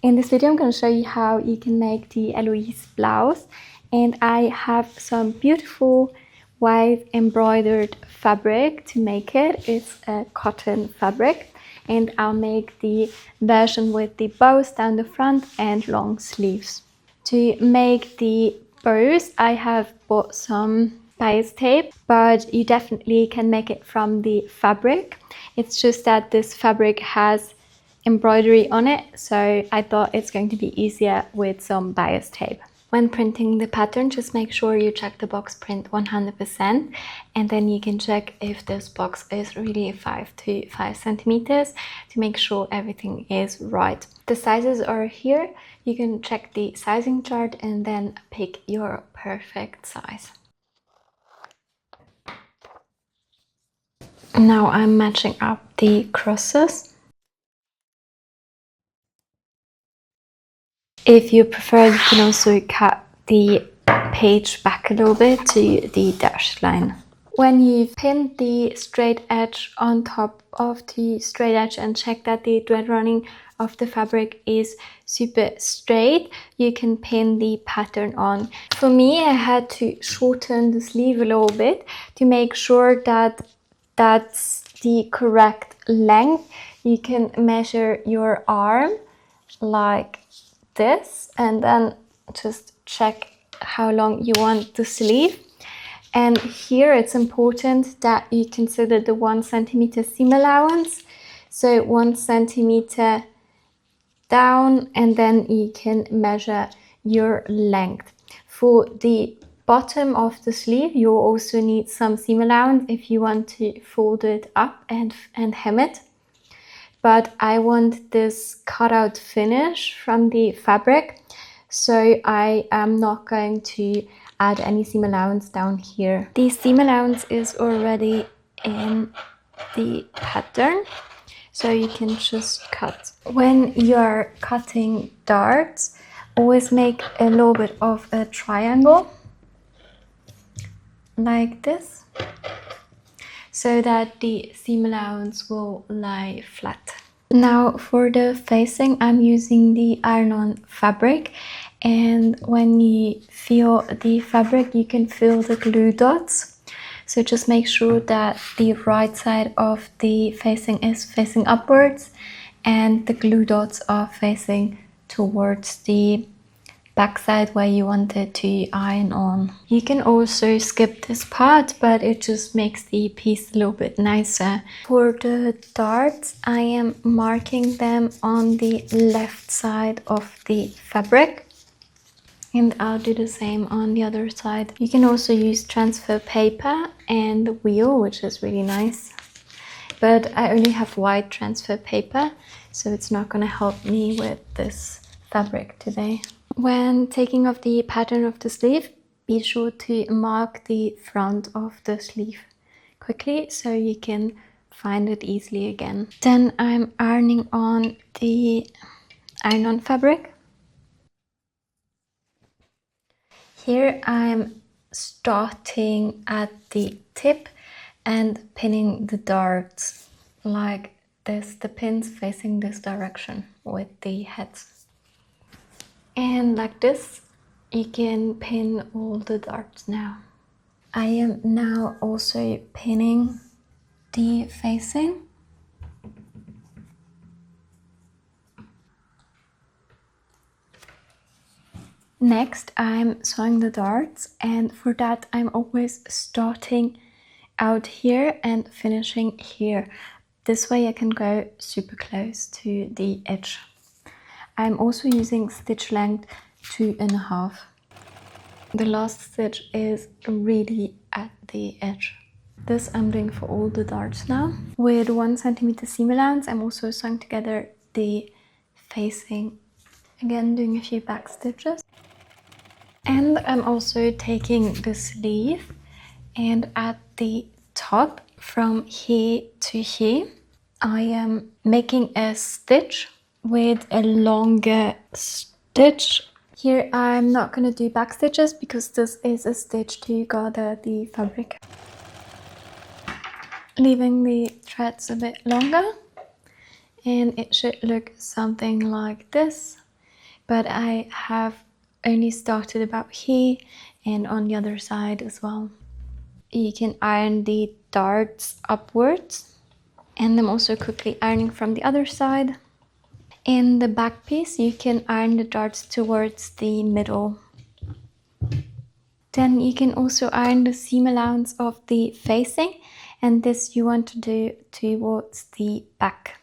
In this video I'm going to show you how you can make the Elouise blouse, and I have some beautiful white embroidered fabric to make it. It's a cotton fabric, and I'll make the version with the bows down the front and long sleeves. To make the bows I have bought some bias tape, but you definitely can make it from the fabric. It's just that this fabric has embroidery on it, so I thought it's going to be easier with some bias tape. When printing the pattern, just make sure you check the box print 100%, and then you can check if this box is really 5 to 5 centimeters to make sure everything is right. The sizes are here. You can check the sizing chart and then pick your perfect size. Now I'm matching up the crosses. If you prefer, you can also cut the page back a little bit to the dashed line. When you've pinned the straight edge on top of the straight edge and check that the thread running of the fabric is super straight, you can pin the pattern on. For me, I had to shorten the sleeve a little bit to make sure that that's the correct length. You can measure your arm like this and then just check how long you want the sleeve. And here it's important that you consider the 1 centimeter seam allowance, so 1 centimeter down, and then you can measure your length. For the bottom of the sleeve you also need some seam allowance if you want to fold it up and hem it. But I want this cutout finish from the fabric, so I am not going to add any seam allowance down here. The seam allowance is already in the pattern, so you can just cut. When you're cutting darts, always make a little bit of a triangle like this, so that the seam allowance will lie flat. Now for the facing, I'm using the iron-on fabric, and when you feel the fabric you can feel the glue dots. So just make sure that the right side of the facing is facing upwards and the glue dots are facing towards the backside where you want it to iron on. You can also skip this part, but it just makes the piece a little bit nicer. For the darts, I am marking them on the left side of the fabric, and I'll do the same on the other side. You can also use transfer paper and the wheel, which is really nice, but I only have white transfer paper, so it's not going to help me with this fabric today. When taking off the pattern of the sleeve, be sure to mark the front of the sleeve quickly so you can find it easily again. Then I'm ironing on the iron-on fabric. Here I'm starting at the tip and pinning the darts like this, the pins facing this direction with the heads. And like this, you can pin all the darts now. I am now also pinning the facing. Next, I'm sewing the darts, and for that I'm always starting out here and finishing here. This way I can go super close to the edge. I'm also using stitch length 2.5. The last stitch is really at the edge. This I'm doing for all the darts now. With 1 centimeter seam allowance, I'm also sewing together the facing. Again, doing a few back stitches. And I'm also taking the sleeve, and at the top from here to here, I am making a stitch with a longer stitch. Here I'm not going to do back stitches because this is a stitch to gather the fabric. Leaving the threads a bit longer, and it should look something like this. but I have only started about here and on the other side as well. You can iron the darts upwards, and I'm also quickly ironing from the other side. In the back piece, you can iron the darts towards the middle. Then you can also iron the seam allowance of the facing, and this you want to do towards the back.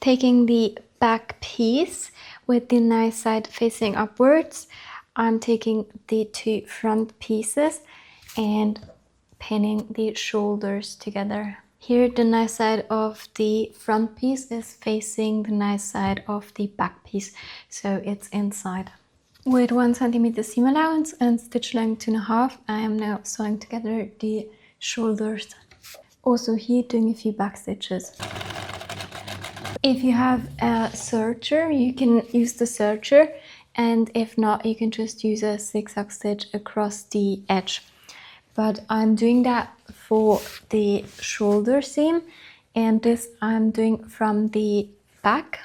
Taking the back piece with the nice side facing upwards, I'm taking the two front pieces and pinning the shoulders together. Here the nice side of the front piece is facing the nice side of the back piece, so it's inside. With 1 centimeter seam allowance and stitch length 2.5, I am now sewing together the shoulders. Also here doing a few back stitches. If you have a serger, you can use the serger, and if not, you can just use a zigzag stitch across the edge. But I'm doing that for the shoulder seam, and this I'm doing from the back.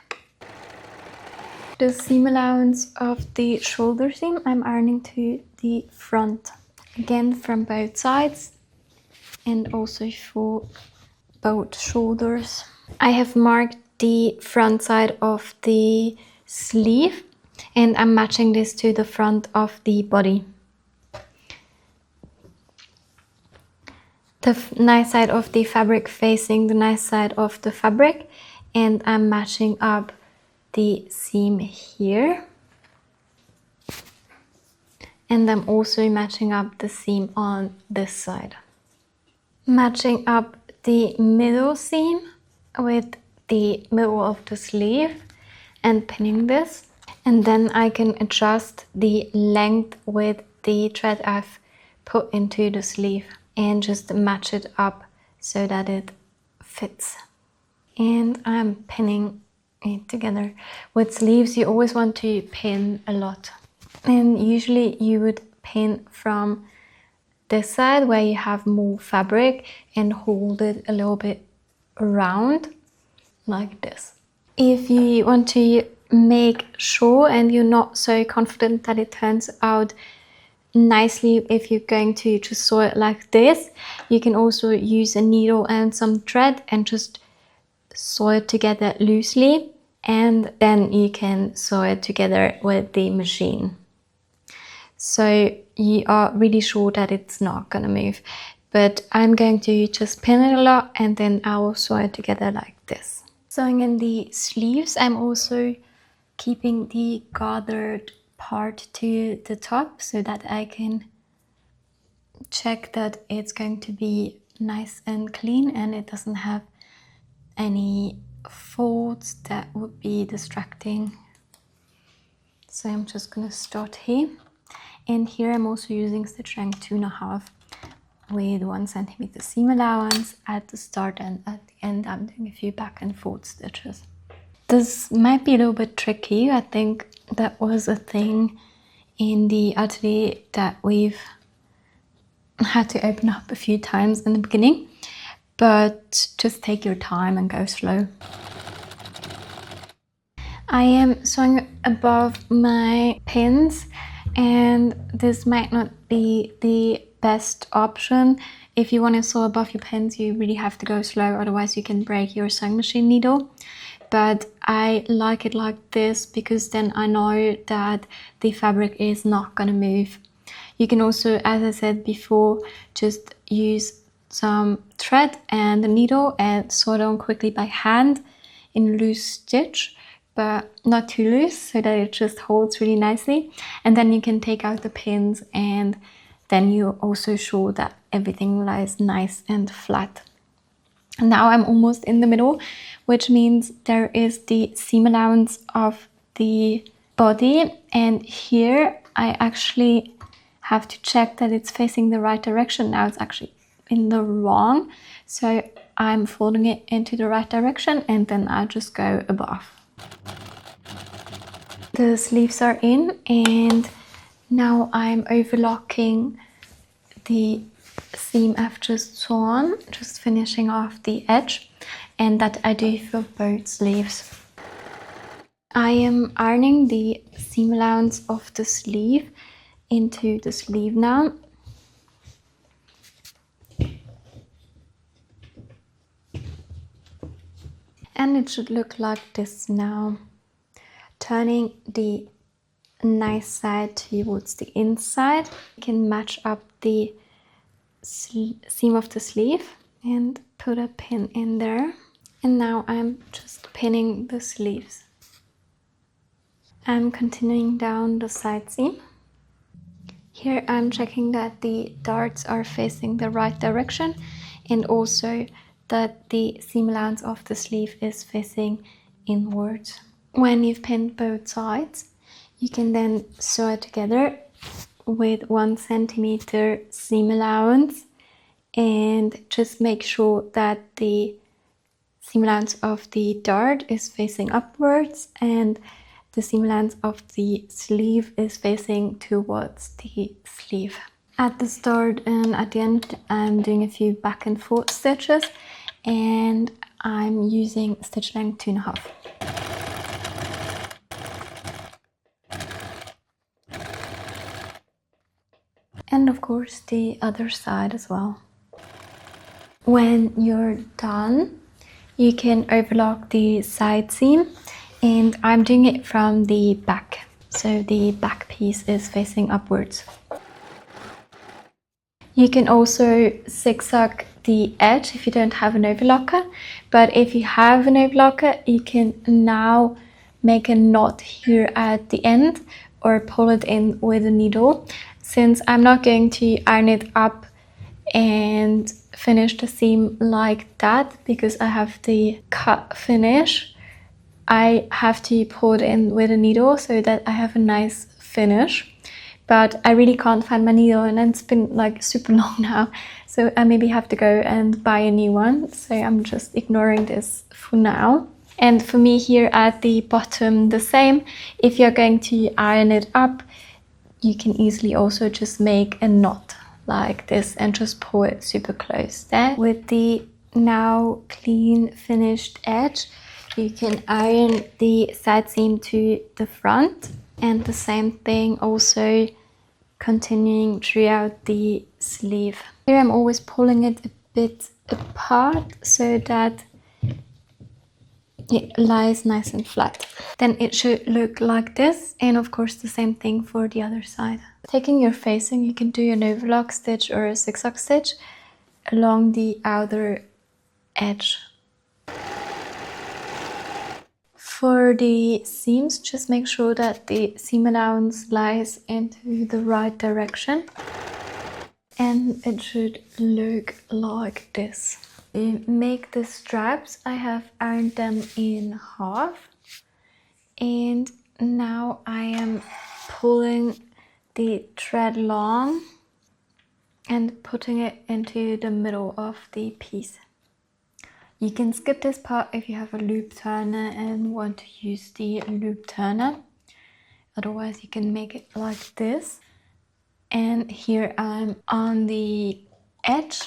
The seam allowance of the shoulder seam I'm ironing to the front, again from both sides, and also for both shoulders. I have marked the front side of the sleeve, and I'm matching this to the front of the body. The nice side of the fabric facing the nice side of the fabric, and I'm matching up the seam here, and I'm also matching up the seam on this side. Matching up the middle seam with the middle of the sleeve and pinning this, and then I can adjust the length with the thread I've put into the sleeve and just match it up so that it fits. And I'm pinning it together. With sleeves you always want to pin a lot, and usually you would pin from this side where you have more fabric and hold it a little bit around like this. If you want to make sure and you're not so confident that it turns out nicely if you're going to just sew it like this, you can also use a needle and some thread and just sew it together loosely, and then you can sew it together with the machine, so you are really sure that it's not gonna move. But I'm going to just pin it a lot, and then I will sew it together like this. Sewing in the sleeves, I'm also keeping the gathered part to the top so that I can check that it's going to be nice and clean and it doesn't have any folds that would be distracting. So I'm just gonna start here, and here I'm also using stitch length 2.5 with 1 centimeter seam allowance at the start, and at the end I'm doing a few back and forth stitches. This might be a little bit tricky. I think that was a thing in the atelier that we've had to open up a few times in the beginning, but just take your time and go slow. I am sewing above my pins, and this might not be the best option. If you want to sew above your pins, you really have to go slow, otherwise you can break your sewing machine needle. But I like it like this because then I know that the fabric is not gonna move. You can also, as I said before, just use some thread and a needle and sew it on quickly by hand in loose stitch, but not too loose so that it just holds really nicely. And then you can take out the pins, and then you're also sure that everything lies nice and flat. And now I'm almost in the middle, which means there is the seam allowance of the body, and here I actually have to check that it's facing the right direction. Now it's actually in the wrong, so I'm folding it into the right direction, and then I just go above. The sleeves are in, and now I'm overlocking the seam I've just sewn, just finishing off the edge, and that I do for both sleeves. I am ironing the seam allowance of the sleeve into the sleeve now. And it should look like this now. Turning the nice side towards the inside, you can match up the seam of the sleeve and put a pin in there. And now I'm just pinning the sleeves. I'm continuing down the side seam. Here I'm checking that the darts are facing the right direction and also that the seam allowance of the sleeve is facing inwards. When you've pinned both sides, you can then sew it together with 1 centimeter seam allowance and just make sure that the seam allowance of the dart is facing upwards and the seam allowance of the sleeve is facing towards the sleeve. At the start and at the end, I'm doing a few back and forth stitches and I'm using stitch length 2.5. And of course the other side as well. When you're done, you can overlock the side seam, and I'm doing it from the back, so the back piece is facing upwards. You can also zigzag the edge if you don't have an overlocker, but if you have an overlocker, you can now make a knot here at the end or pull it in with a needle. Since I'm not going to iron it up and finish the seam like that because I have the cut finish, I have to pull it in with a needle so that I have a nice finish. But I really can't find my needle and it's been like super long now, so I maybe have to go and buy a new one, so I'm just ignoring this for now. And for me here at the bottom the same, if you're going to iron it up, you can easily also just make a knot like this and just pull it super close there. With the now clean finished edge, you can iron the side seam to the front, and the same thing also continuing throughout the sleeve. Here I'm always pulling it a bit apart so that it lies nice and flat. Then it should look like this, and of course the same thing for the other side. Taking your facing, you can do an overlock stitch or a zigzag stitch along the outer edge. For the seams, just make sure that the seam allowance lies into the right direction, and it should look like this. To make the straps, I have ironed them in half, and now I am pulling the thread long and putting it into the middle of the piece. You can skip this part if you have a loop turner and want to use the loop turner. Otherwise you can make it like this. And here I'm on the edge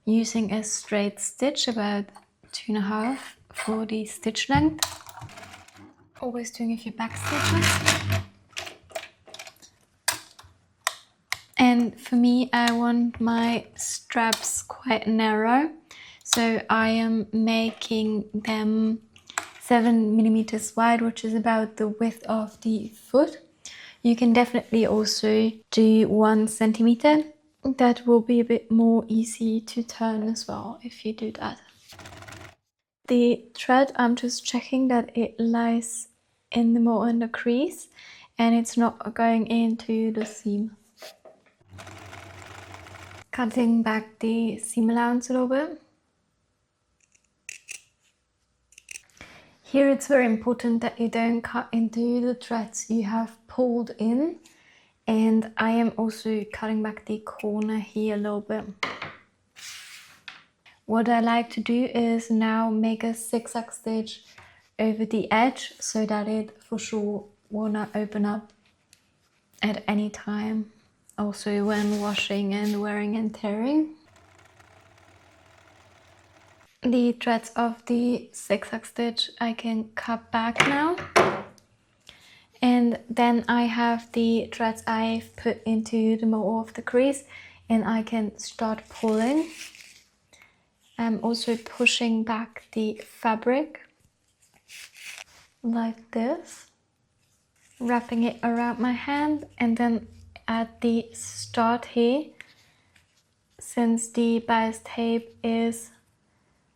using a straight stitch, about 2.5 for the stitch length. Always doing a few back stitches. And for me, I want my straps quite narrow, so I am making them 7 millimeters wide, which is about the width of the foot. You can definitely also do 1 centimeter. That will be a bit more easy to turn as well if you do that. The thread, I'm just checking that it lies in the middle in the crease and it's not going into the seam. Cutting back the seam allowance a little bit. Here it's very important that you don't cut into the threads you have pulled in, and I am also cutting back the corner here a little bit. What I like to do is now make a zigzag stitch over the edge so that it for sure will not open up at any time, also when washing and wearing and tearing. The threads of the zigzag stitch I can cut back now. And then I have the threads I've put into the middle of the crease, and I can start pulling. I'm also pushing back the fabric like this, wrapping it around my hand, and then at the start here, since the bias tape is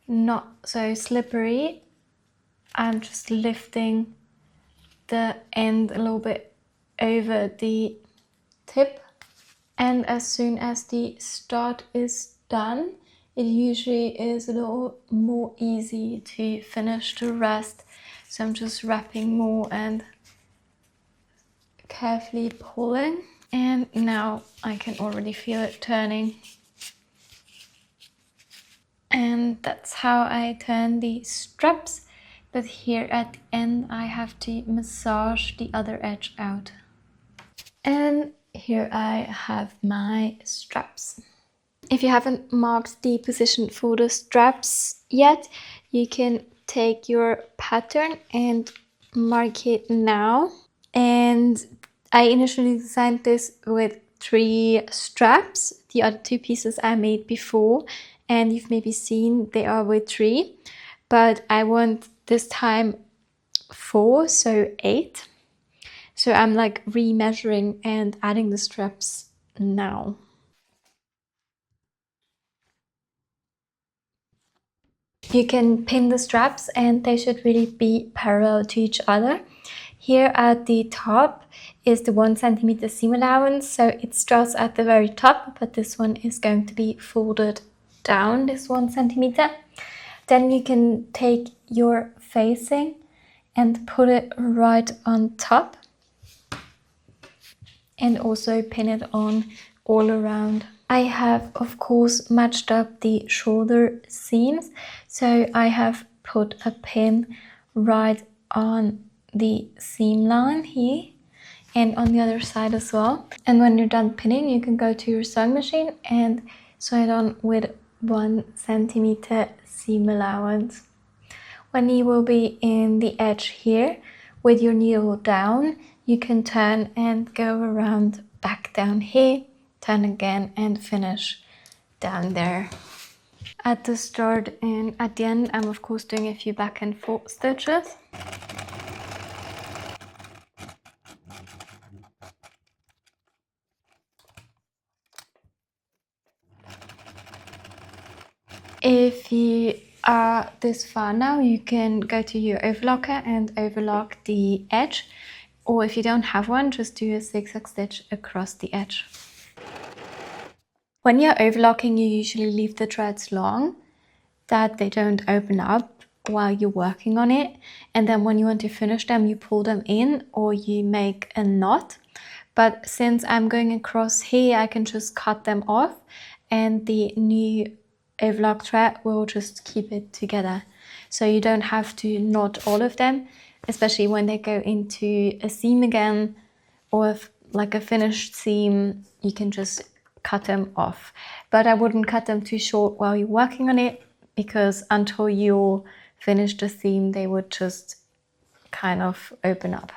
not so slippery, I'm just lifting the end a little bit over the tip, and as soon as the start is done, it usually is a little more easy to finish the rest. So I'm just wrapping more and carefully pulling, and now I can already feel it turning. And that's how I turn the straps, but here at the end I have to massage the other edge out. And here I have my straps. If you haven't marked the position for the straps yet, you can take your pattern and mark it now. And I initially designed this with 3 straps. The other 2 pieces I made before, and you've maybe seen they are with 3, but I want this time 4, so 8. So I'm like remeasuring and adding the straps now. You can pin the straps and they should really be parallel to each other. Here at the top is the 1 centimeter seam allowance, so it starts at the very top, but this one is going to be folded down, this 1 centimeter. Then you can take your facing and put it right on top, and also pin it on all around. I have of course matched up the shoulder seams, so I have put a pin right on the seam line here and on the other side as well. And when you're done pinning, you can go to your sewing machine and sew it on with 1 centimeter seam allowance. When you will be in the edge here with your needle down, you can turn and go around back down here, turn again and finish down there. At the start and at the end, I'm of course doing a few back and forth stitches. If you are this far now, you can go to your overlocker and overlock the edge, or if you don't have one, just do a zigzag stitch across the edge. When you're overlocking, you usually leave the threads long, that they don't open up while you're working on it, and then when you want to finish them, you pull them in or you make a knot. But since I'm going across here, I can just cut them off, and the new overlock thread will just keep it together. So you don't have to knot all of them, especially when they go into a seam again, or if like a finished seam, you can just cut them off. But I wouldn't cut them too short while you're working on it, because until you finish the seam, they would just kind of open up.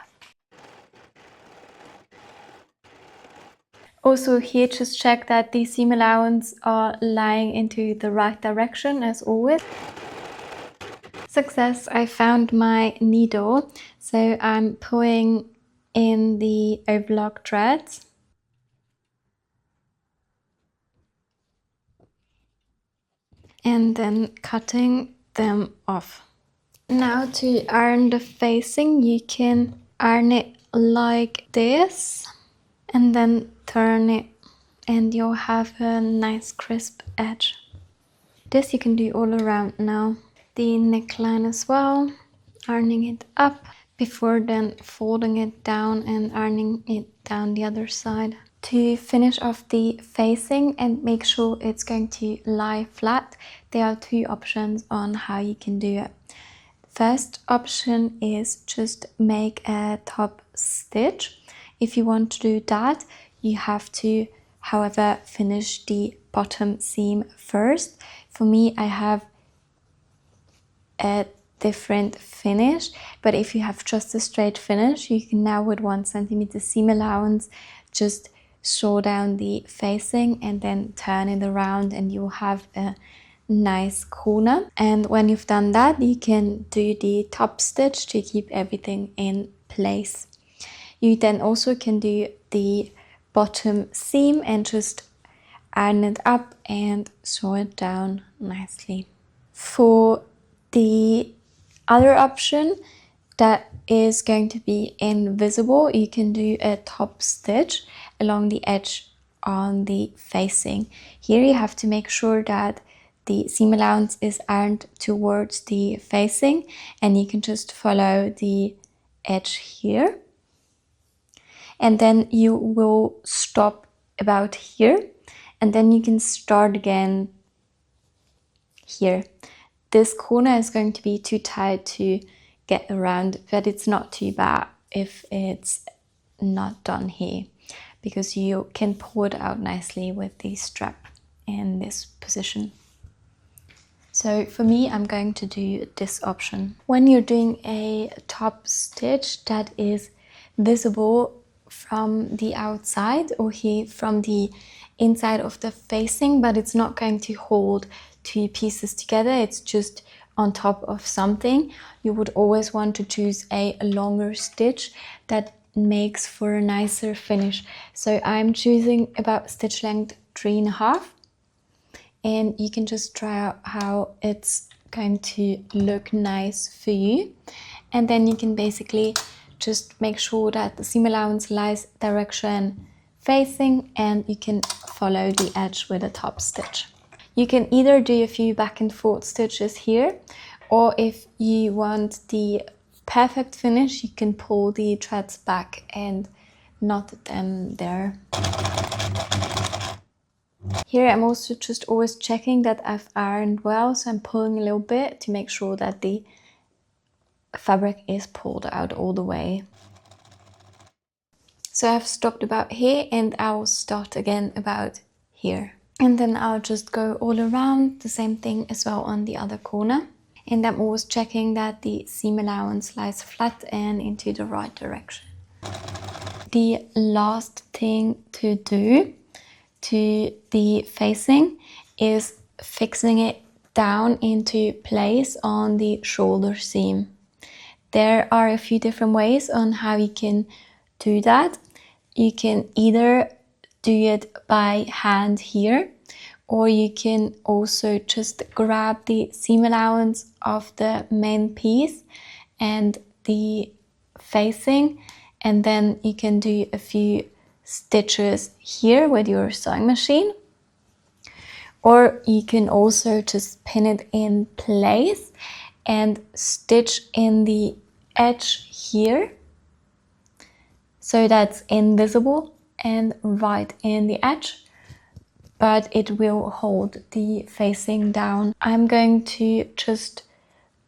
Also here, just check that the seam allowance are lying into the right direction as always. Success, I found my needle, so I'm pulling in the overlock threads. And then cutting them off. Now to iron the facing, you can iron it like this and then turn it, and you'll have a nice crisp edge. This you can do all around now. The neckline as well, ironing it up before then folding it down and ironing it down the other side. To finish off the facing and make sure it's going to lie flat, there are 2 options on how you can do it. First option is just make a top stitch. If you want to do that, you have to, however, finish the bottom seam first. For me, I have a different finish. But if you have just a straight finish, you can now with 1 centimeter seam allowance just sew down the facing and then turn it around, and you'll have a nice corner. And when you've done that, you can do the top stitch to keep everything in place. You then also can do the bottom seam and just iron it up and sew it down nicely. For the other option that is going to be invisible, you can do a top stitch along the edge on the facing. Here you have to make sure that the seam allowance is ironed towards the facing, and you can just follow the edge here. And then you will stop about here, and then you can start again here. This corner is going to be too tight to get around, but it's not too bad if it's not done here, because you can pull it out nicely with the strap in this position. So for me, I'm going to do this option. When you're doing a top stitch that is visible from the outside, or here from the inside of the facing, but it's not going to hold 2 pieces together, it's just on top of something, you would always want to choose a longer stitch that makes for a nicer finish. So I'm choosing about stitch length 3.5, and you can just try out how it's going to look nice for you. And then you can basically just make sure that the seam allowance lies direction facing, and you can follow the edge with a top stitch. You can either do a few back and forth stitches here, or if you want the perfect finish, you can pull the threads back and knot them there. Here I'm also just always checking that I've ironed well, so I'm pulling a little bit to make sure that the fabric is pulled out all the way. So I've stopped about here, and I'll start again about here. And then I'll just go all around, the same thing as well on the other corner. And I'm always checking that the seam allowance lies flat and into the right direction. The last thing to do to the facing is fixing it down into place on the shoulder seam. There are a few different ways on how you can do that. You can either do it by hand here, or you can also just grab the seam allowance of the main piece and the facing, and then you can do a few stitches here with your sewing machine, or you can also just pin it in place and stitch in the edge here, so that's invisible and right in the edge, but it will hold the facing down. I'm going to just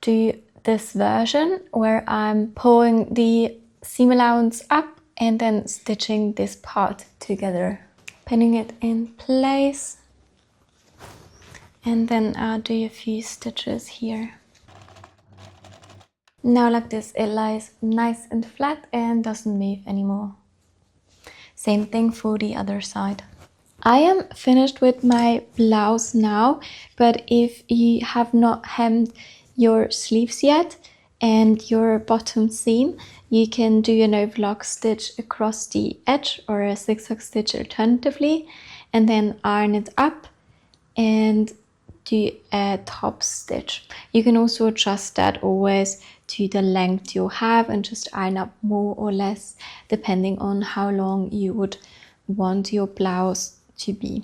do this version where I'm pulling the seam allowance up and then stitching this part together, pinning it in place, and then I'll do a few stitches here. Now like this, it lies nice and flat and doesn't move anymore. Same thing for the other side. I am finished with my blouse now, but if you have not hemmed your sleeves yet and your bottom seam, you can do an overlock stitch across the edge or a zigzag stitch alternatively, and then iron it up and do a top stitch. You can also adjust that always to the length you have and just iron up more or less depending on how long you would want your blouse to be.